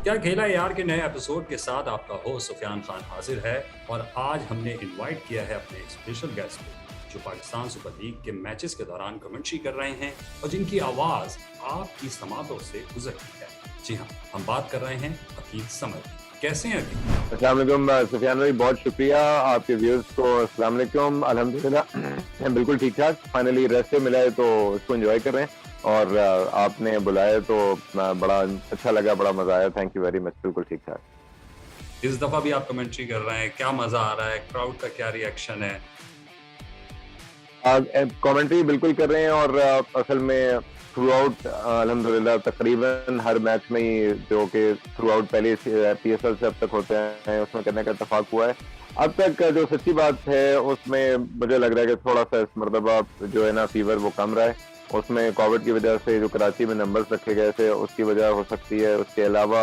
क्या खेला यार के नए एपिसोड के साथ आपका होस्ट सुफियान खान हाजिर है। और आज हमने इनवाइट किया है अपने एक स्पेशल गेस्ट को जो पाकिस्तान सुपर लीग के मैचेस के दौरान कमेंट्री कर रहे हैं और जिनकी आवाज आपकी समातों से गुजरती है। जी हाँ, हम बात कर रहे हैं अकील समद की। कैसे हैं अकील? अस्सलाम वालेकुम सुफियान भाई, बहुत शुक्रिया आपके व्यूअर्स को। अस्सलाम वालेकुम। अल्हम्दुलिल्लाह बिल्कुल ठीक ठाक। फाइनली रेस्ट मिला है तो इसको एंजॉय कर रहे हैं और आपने बुलाया तो बड़ा अच्छा लगा, बड़ा मजा आया। Thank you very much. बिल्कुल ठीक ठाक। इस दफा भी आप कमेंट्री कर रहे हैं, क्या मजा आ रहा है? क्राउड का क्या रिएक्शन है? कमेंट्री बिल्कुल कर रहे हैं और असल में थ्रू आउट अल्हम्दुलिल्लाह तकरीबन हर मैच में ही जो कि थ्रू आउट पहले पीएसएल से अब तक होते हैं उसमें करने का इत्तेफाक हुआ है। अब तक जो सच्ची बात है उसमें मुझे लग रहा है कि थोड़ा सा इस मरतबा जो है ना फीवर वो कम रहा है। उसमें कोविड की वजह से जो कराची में नंबर्स रखे गए थे उसकी वजह हो सकती है। उसके अलावा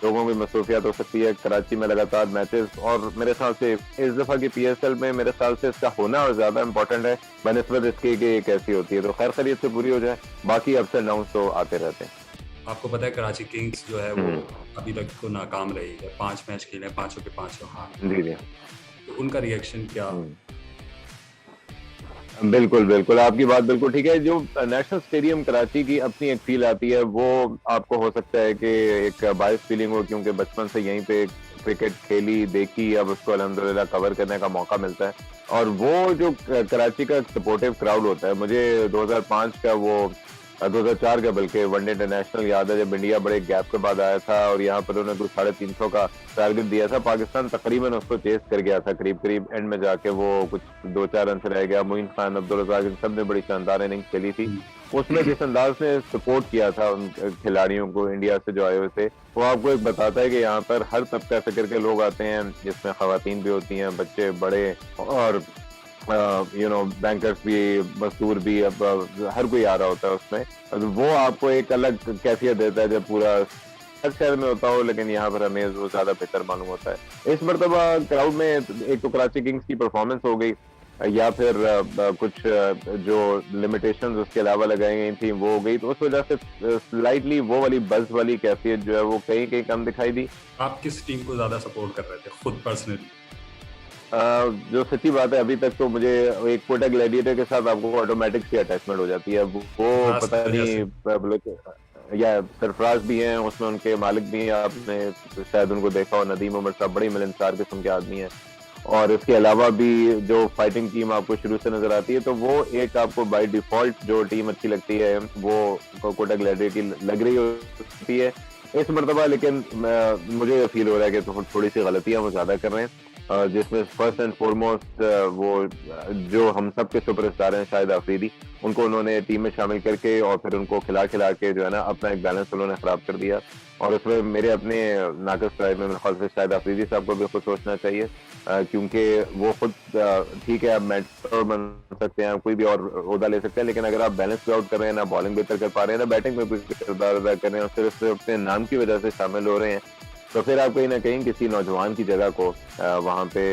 लोगों की मसरूफियात हो सकती है। कराची में लगातार मैचेस और मेरे ख्याल से इस दफा की पीएसएल में मेरे ख्याल से इसका होना और ज्यादा इंपॉर्टेंट है बनस्बत इसके कि ये कैसी होती है। तो खैर खैरियत से पूरी हो जाए, बाकी अप्स एंड डाउन्स तो आते रहते हैं। आपको पता है कराची किंग्स जो है वो अभी तक तो नाकाम रही है। 5 मैच खेले, 5 के 5 हार। जी जी। तो उनका रिएक्शन क्या? बिल्कुल बिल्कुल, आपकी बात बिल्कुल ठीक है। जो नेशनल स्टेडियम कराची की अपनी एक फील आती है वो आपको हो सकता है कि एक बायस फीलिंग हो, क्योंकि बचपन से यहीं पे क्रिकेट खेली देखी, अब उसको अल्हम्दुलिल्लाह कवर करने का मौका मिलता है। और वो जो कराची का सपोर्टिव क्राउड होता है, मुझे 2005 का वो 2004 का बल्कि वनडे इंटरनेशनल याद है जब इंडिया बड़े गैप के बाद आया था और यहाँ पर उन्होंने 350 का टारगेट दिया था। पाकिस्तान तकरीबन उसको चेस कर गया था, करीब करीब एंड में जाके वो कुछ 2-4 रन से रह गया। मोइन खान, अब्दुल रज़ाक, इन सब ने बड़ी शानदार इनिंग्स खेली थी। उसमें जिस अंदाज ने सपोर्ट किया था उन खिलाड़ियों को इंडिया से जो आए हुए थे, वो आपको एक बताता है कि यहाँ पर हर तबका फिक्र के लोग आते हैं, जिसमें खवातीन भी होती हैं, बच्चे बड़े और बैंकर्स भी, मजदूर भी। अब हर कोई आ रहा होता है उसमें। वो आपको एक अलग कैफियत देता है जब पूरा हर शहर में होता हो, लेकिन यहाँ पर हमें वो ज्यादा बेहतर मालूम होता है। इस मरतबा क्राउड में एक तो कराची किंग्स की परफॉर्मेंस हो गई या फिर कुछ जो लिमिटेशंस उसके अलावा लगाई गई थी वो हो गई, तो उस वजह से स्लाइटली वो वाली बज़ वाली कैफियत जो है वो कहीं कहीं कम दिखाई दी। आप किस टीम को ज्यादा सपोर्ट कर रहे थे खुद पर्सनली? जो सच्ची बात है अभी तक तो मुझे एक कोटा ग्लैडिएटर के साथ आपको ऑटोमेटिक सी अटैचमेंट हो जाती है। वो सरफराज पता की वजह से। नहीं या सरफराज भी हैं उसमें, उनके मालिक भी हैं, आपने शायद उनको देखा हो, नदीम उमर साहब बड़ी मिलनसार किस्म के आदमी हैं। और इसके अलावा भी जो फाइटिंग टीम आपको शुरू से नजर आती है, तो वो एक आपको बाय डिफॉल्ट जो टीम अच्छी लगती है वो कोटा ग्लैडिएटर लग रही होती है इस मरतबा। लेकिन मुझे फील हो रहा है कि तो थोड़ी सी गलतियां वो ज्यादा कर रहे हैं, जिसमें फर्स्ट एंड फॉरमोस्ट वो जो हम सब के सुपरस्टार हैं शाहिद अफरीदी, उनको उन्होंने टीम में शामिल करके और फिर उनको खिला खिला के जो है ना अपना एक बैलेंस उन्होंने खराब कर दिया। और उसमें मेरे अपने नाकस राय में मेरे ख्याल से शाहिद अफरीदी साहब को भी खुद सोचना चाहिए, क्योंकि वो खुद ठीक है आप मेंटर बन सकते हैं, कोई भी और ओहदा ले सकते हैं, लेकिन अगर आप बैलेंस आउट कर रहे हैं, ना बॉलिंग बेहतर कर पा रहे हैं, ना बैटिंग में भी किरदार अदा कर रहे हैं और सिर्फ अपने नाम की वजह से शामिल हो रहे हैं, तो फिर आप कहीं ना कहीं किसी नौजवान की जगह को वहां पे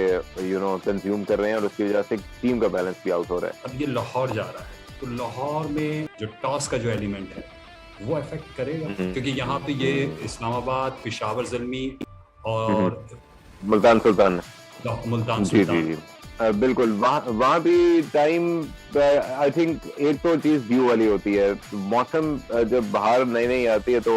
कंज्यूम कर रहे हैं और उसकी वजह से टीम का बैलेंस भी आउट हो रहा है। अब ये लाहौर जा रहा है तो लाहौर में जो टॉस का जो एलिमेंट है वो अफेक्ट करेगा, क्योंकि यहाँ पे ये इस्लामाबाद, पेशावर ज़ल्मी और मुल्तान सुल्तान। मुल्तान जी जी सुल्तान। जी। बिल्कुल, वहाँ भी टाइम आई थिंक एक तो चीज ड्यू वाली होती है। मौसम जब बाहर नई नई आती है तो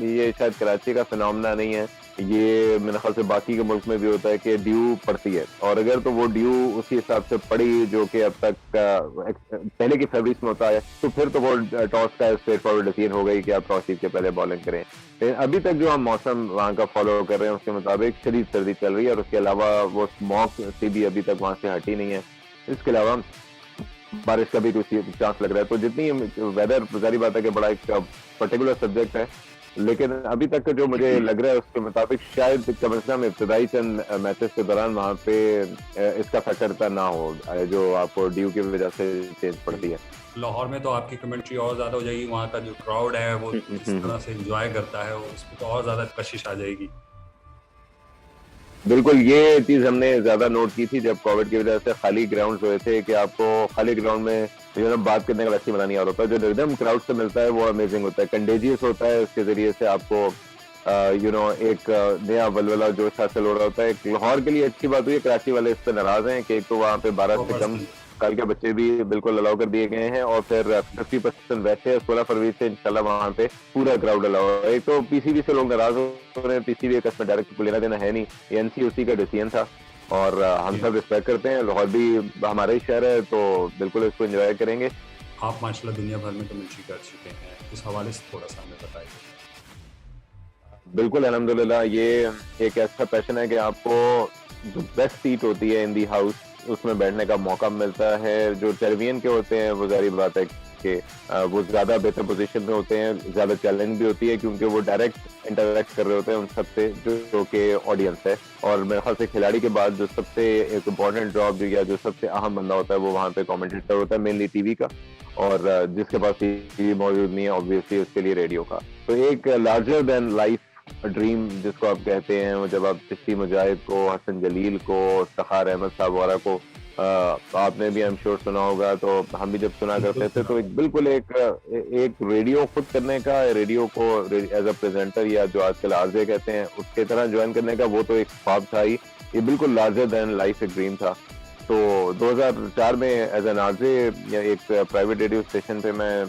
ये शायद कराची का फिनोमेना नहीं है, ये मेरे ख्याल से बाकी के मुल्क में भी होता है कि ड्यू पड़ती है। और अगर तो वो ड्यू उसी हिसाब से पड़ी जो कि अब तक पहले की फैब्रिक्स में होता है, तो फिर तो वो टॉस का स्ट्रेट फॉरवर्ड डिसीजन हो गई कि आप टॉस जीत के पहले बॉलिंग करें। लेकिन अभी तक जो हम मौसम वहाँ का फॉलो कर रहे हैं उसके मुताबिक शदीद सर्दी चल रही है और उसके अलावा वो स्मॉग से भी अभी तक वहाँ से हटी नहीं है। इसके अलावा बारिश का भी कुछ चांस लग रहा है। तो जितनी वेदर, जारी बात है कि बड़ा एक पर्टिकुलर सब्जेक्ट है, लेकिन अभी तक जो मुझे लग रहा है उसके मुताबिक शायद कम से कम इब्तदाई चंद मैचेस के दौरान वहाँ पे इसका फैक्टर ना हो जो आपको ड्यू की वजह से चेंज पड़ती है। लाहौर में तो आपकी कमेंट्री और ज़्यादा हो जाएगी, वहाँ का जो क्राउड है वो जिस तरह से एंजॉय करता है उसमें तो और ज़्यादा कशिश आ जाएगी। बिल्कुल, ये चीज हमने ज्यादा नोट की थी जब कोविड की वजह से खाली ग्राउंड हुए थे कि आपको खाली ग्राउंड में जो है बात करने का वैसे मजा नहीं आ रहा होता। जो रिदम क्राउड से मिलता है वो अमेजिंग होता है, कंटेजियस होता है, उसके जरिए से आपको एक नया वलवला जोश हासिल हो रहा होता है। एक लाहौर के लिए अच्छी बात हुई है, कराची वाले इस पे नाराज हैं कि एक तो वहाँ पे 12 से कम साल के बच्चे भी बिल्कुल अलाउ कर दिए गए हैं, और फिर 50% वैसे 16 फरवरी से इंशाल्लाह वहाँ पे पूरा क्राउड अलाउ है। एक तो पीसीबी से लोग नाराज हो रहे हैं, पीसीबी एक इसमें डायरेक्ट को लेना देना है नहीं, एनसीओसी का डिसीजन था और हम सब रिस्पेक्ट करते हैं। लाहौर भी हमारा ही शहर है तो बिल्कुल इसको एंजॉय करेंगे। आप माशाल्लाह दुनिया भर में कमेंट्री कर चुके हैं, उस हवाले से थोड़ा सा हमें बताइए। बिल्कुल अल्हम्दुलिल्लाह, ये एक ऐसा पैशन है कि आपको जो बेस्ट सीट होती है इन दी हाउस उसमें बैठने का मौका मिलता है। जो टेलीविजन के होते हैं वो जारी बात है कि वो ज्यादा बेहतर पोजीशन में होते हैं, ज्यादा चैलेंज भी होती है क्योंकि वो डायरेक्ट इंटरेक्ट कर रहे होते हैं उन सबसे जो कि ऑडियंस है। और मेरे ख्याल से खिलाड़ी के बाद जो सबसे एक इम्पोर्टेंट जॉब या जो सबसे अहम बंदा होता है वो वहाँ पे कमेंटेटर होता है, मेनली टीवी का, और जिसके पास टीवी मौजूद नहीं है ऑब्वियसली उसके लिए रेडियो का। तो एक लार्जर देन लाइफ ड्रीम जिसको आप कहते हैं, वो जब आप चिश्ती मुजाहिद को, हसन जलील को, सखार अहमद साहब वगैरह को आपने भी आई एम श्योर सुना होगा, तो हम भी जब सुना करते थे तो बिल्कुल एक रेडियो खुद करने का, रेडियो को एज अ प्रेजेंटर या जो आजकल आरजे कहते हैं उसके तरह ज्वाइन करने का, वो तो एक ख्वाब था ही। ये बिल्कुल लार्जर देन लाइफ एक ड्रीम था। तो 2004 में एज एन आरजे एक प्राइवेट रेडियो स्टेशन पे मैं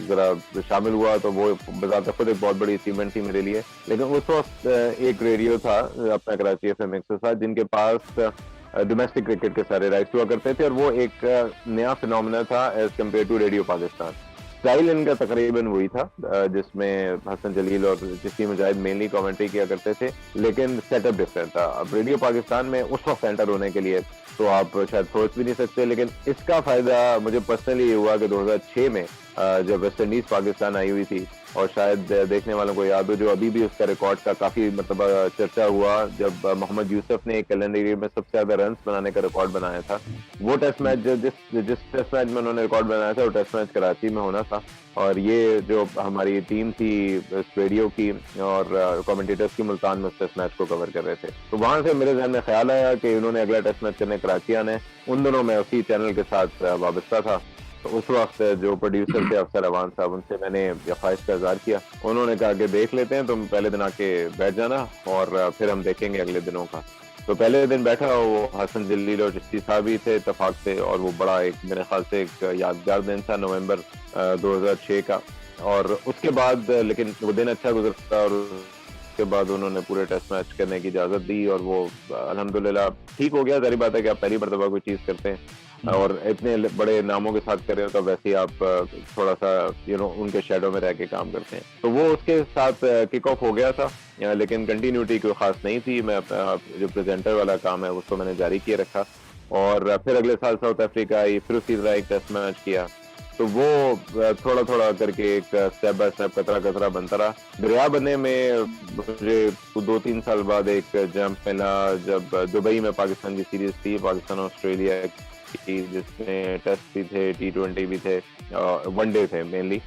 जरा शामिल हुआ, तो वो बजाते खुद एक बहुत बड़ी अचीवमेंट थी मेरे लिए। लेकिन उस वक्त एक रेडियो था अपना कराची एफएम 107 जिनके पास डोमेस्टिक क्रिकेट के सारे राइट्स हुआ करते थे, और वो एक नया फिनोमेना था as compared to radio Pakistan. Style इनका तकरीबन वही था जिसमें हसन जलील और चिश्ती मुजाहिद मेनली कमेंट्री किया करते थे, लेकिन सेटअप डिफरेंट था। अब रेडियो पाकिस्तान में उस वक्त एंटर होने के लिए तो आप शायद सोच भी नहीं सकते, लेकिन इसका फायदा मुझे पर्सनली हुआ कि 2006 में जब वेस्ट इंडीज पाकिस्तान आई हुई थी, और शायद देखने वालों को याद हो जो अभी भी उसका रिकॉर्ड का काफी मतलब चर्चा हुआ, जब मोहम्मद यूसुफ ने एक कैलेंडर ईयर में सबसे ज्यादा रन बनाने का रिकॉर्ड बनाया था। वो टेस्ट मैच जिस टेस्ट मैच में उन्होंने रिकॉर्ड बनाया था वो टेस्ट मैच कराची में होना था, और ये जो हमारी टीम थी रेडियो की और कमेंटेटर्स की मुल्तान में उस टेस्ट मैच को कवर कर रहे थे। तो वहां से मेरे जहन में ख्याल आया कि उन्होंने अगला टेस्ट मैच करने कराची आना है। उन दिनों मैं उसी चैनल के साथ वाबस्ता था, तो उस वक्त जो प्रोड्यूसर थे अफसर अवान साहब, उनसे मैंने ख्वाहिश का इज़हार किया। उन्होंने कहा कि देख लेते हैं, तुम पहले दिन आके बैठ जाना और फिर हम देखेंगे अगले दिनों का। तो पहले दिन बैठा, वो हसन जलील और चिश्ती साहब ही थे इत्तेफाक से, और वो बड़ा एक मेरे ख्याल से एक यादगार दिन था नवंबर 2006 का। और उसके बाद लेकिन वो दिन अच्छा गुजरता, और उसके बाद उन्होंने पूरे टेस्ट मैच करने की इजाजत दी, और वो अल्हम्दुलिल्लाह ठीक हो गया। जारी बात है कि आप पहली मरतबा कोई चीज करते हैं और इतने बड़े नामों के साथ कर रहे हो, तो वैसे ही आप थोड़ा सा उनके शेडो में रह के काम करते हैं। तो वो उसके साथ किक ऑफ हो गया था, लेकिन कंटिन्यूटी कोई खास नहीं थी। मैं जो प्रेजेंटर वाला काम है उसको मैंने जारी किए रखा, और फिर अगले साल साउथ अफ्रीका आई, फिर उसी तरह एक टेस्ट मैच किया। तो वो थोड़ा थोड़ा करके एक स्टेप बाय स्टेप कतरा कतरा बनता रहा। दरिया बनने में मुझे 2-3 साल बाद एक जंप मिला जब दुबई में पाकिस्तान की सीरीज थी, पाकिस्तान ऑस्ट्रेलिया की, जिसमें टेस्ट भी थे, T20 भी थे, वनडे थे मेनली।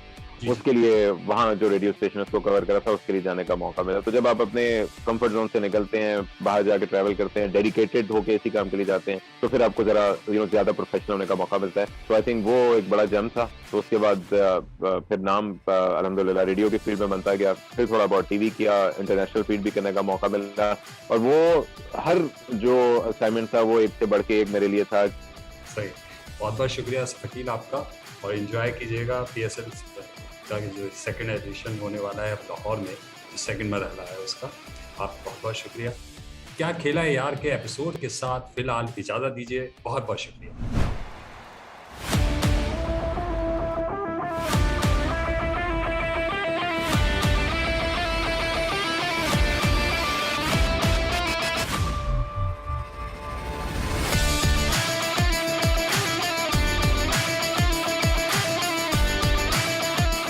उसके लिए वहाँ जो रेडियो स्टेशन उसको कवर करा था, उसके लिए जाने का मौका मिला। तो जब आप अपने कंफर्ट जोन से निकलते हैं, बाहर जाके ट्रैवल करते हैं, डेडिकेटेड होके इसी काम के लिए जाते हैं, तो फिर आपको जरा ज्यादा प्रोफेशनल होने का मौका मिलता है। तो आई थिंक वो एक बड़ा जंप था। तो उसके बाद फिर नाम अल्हम्दुलिल्लाह रेडियो की फील्ड में बनता गया, फिर थोड़ा बहुत टीवी किया, इंटरनेशनल फील्ड भी करने का मौका मिला, और वो हर जो असाइनमेंट था वो एक से बढ़ के एक मेरे लिए था। सही, बहुत बहुत शुक्रिया शकील आपका, और एंजॉय कीजिएगा PSL का जो सेकंड एडिशन होने वाला है लाहौर में, जो सेकंड में रह रहा है उसका। आप बहुत बहुत शुक्रिया। क्या खेला है यार के एपिसोड के साथ फिलहाल इजाज़त दीजिए, बहुत बहुत शुक्रिया।